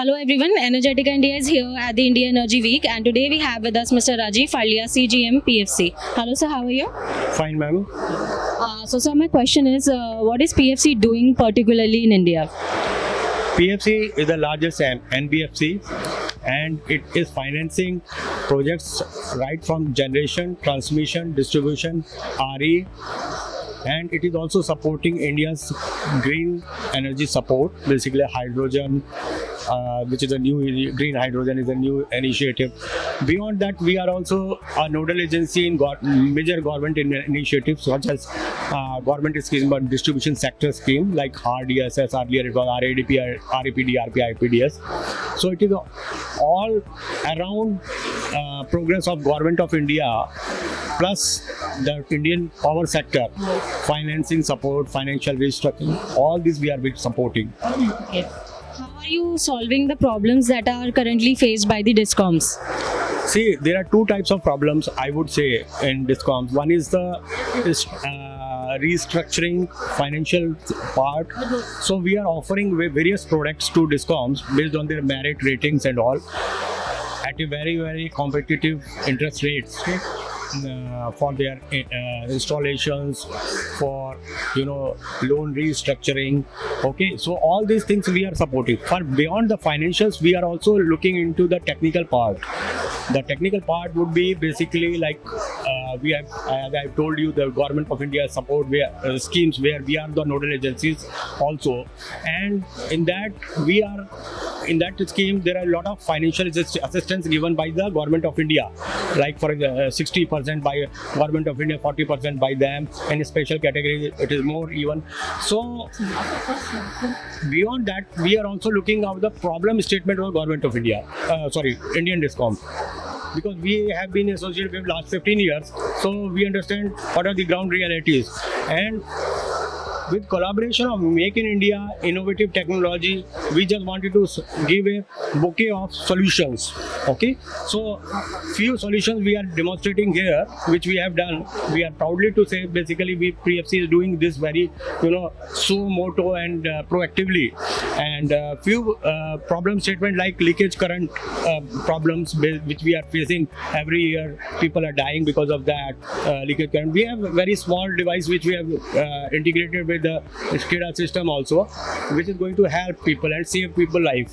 Hello everyone, Energetic India is here at the India Energy Week, and today we have with us Mr. Rajiv Falia, CGM PFC. Hello sir, how are you? Fine, ma'am. So sir, my question is, what is PFC doing particularly in India? PFC is the largest NBFC and it is financing projects right from generation, transmission, distribution, RE, and it is also supporting India's green energy support, basically hydrogen, which is a new green hydrogen is a new initiative. Beyond that, we are also a nodal agency in major government initiatives such as government scheme but distribution sector scheme like RDSS, earlier it was RADP, RAPD, RP, IPDS. So it is all around progress of government of India plus the Indian power sector, financing support, financial restructuring, all this we are supporting. Okay. How are you solving the problems that are currently faced by the DISCOMs? See, there are two types of problems I would say in DISCOMs. One is the restructuring financial part. So we are offering various products to DISCOMs based on their merit ratings and all at a very, very competitive interest rates. For their installations, for loan restructuring. Okay, so all these things we are supporting. For beyond the financials, we are also looking into the technical part. The technical part would be basically like we have, as I told you, the government of India support schemes where we are the nodal agencies also, and in that scheme there are a lot of financial assistance given by the government of India, like for 60% by government of India, 40% by them, and in special category it is more even. So beyond that, we are also looking at the problem statement of government of India, Indian DISCOM, because we have been associated with last 15 years, so we understand what are the ground realities. And with collaboration of Make in India, innovative technology, we just wanted to give a bouquet of solutions. Okay, so few solutions we are demonstrating here, which we have done. We are proudly to say basically PFC is doing this very, suo moto and proactively. And few problem statement like leakage current problems which we are facing every year. People are dying because of that leakage current. We have a very small device which we have integrated with the SCADA system also, which is going to help people and save people life.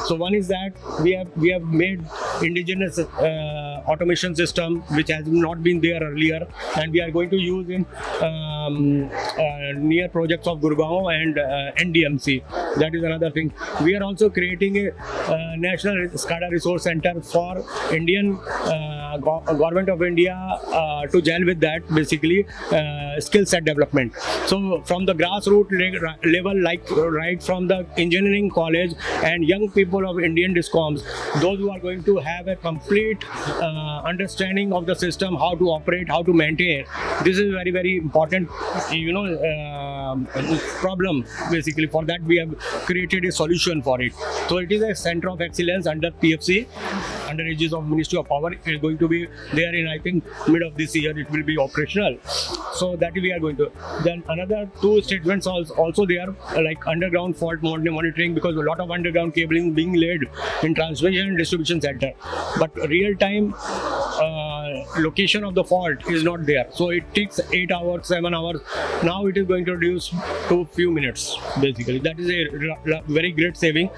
So one is that we have made indigenous automation system which has not been there earlier, and we are going to use in near projects of Gurgaon and NDMC. That is another thing. We are also creating a national SCADA resource center for Indian government of India to gel with that, basically skill set development. So from the grassroots level, like right from the engineering college and young people of Indian DISCOMs, those who are going to have a complete understanding of the system, how to operate, how to maintain. This is very, very important, problem. Basically, for that we have created a solution for it. So it is a center of excellence under PFC, under aegis of Ministry of Power. It is going to be there in, I think, mid of this year. It will be operational. So that we are going to. Then another two statements also there, like underground fault monitoring, because a lot of underground cabling being laid in transmission and distribution center, but real time location of the fault is not there. So it takes 8 hours, 7 hours. Now it is going to reduce to few minutes. Basically, that is a very great saving.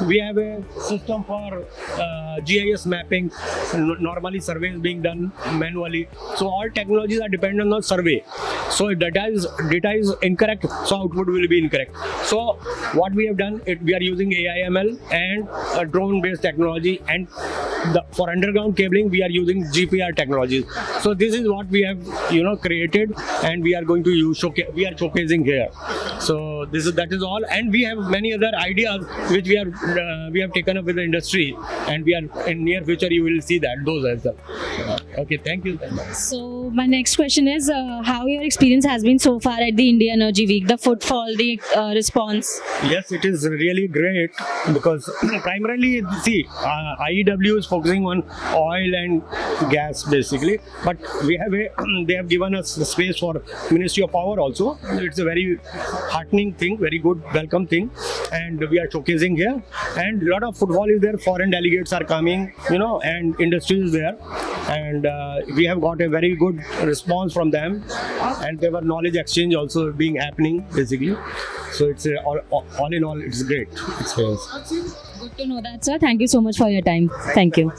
We have a system for GIS mapping. Normally surveys being done manually. So all technologies are dependent on survey. So if data is incorrect, so output will be incorrect. So what we have done, we are using AI/ML and drone-based technology, and for underground cabling we are using GPR technologies. So this is what we have created, and we are going to we are showcasing here. So that is all, and we have many other ideas which we have taken up with the industry, and we are in near future you will see those as well. Okay, thank you. So my next question is, how your experience has been so far at the India Energy Week, the footfall, the response? Yes, it is really great because primarily, see, IEW is focusing on oil and gas basically, but they have given us space for Ministry of Power also. It's a very heartening welcoming thing, very good welcome thing, and we are showcasing here. And a lot of football is there. Foreign delegates are coming, and industry is there, and we have got a very good response from them, and there were knowledge exchange also being happening basically. So it's all in all, it's great experience. Good to know that, sir. Thank you so much for your time. Thank you.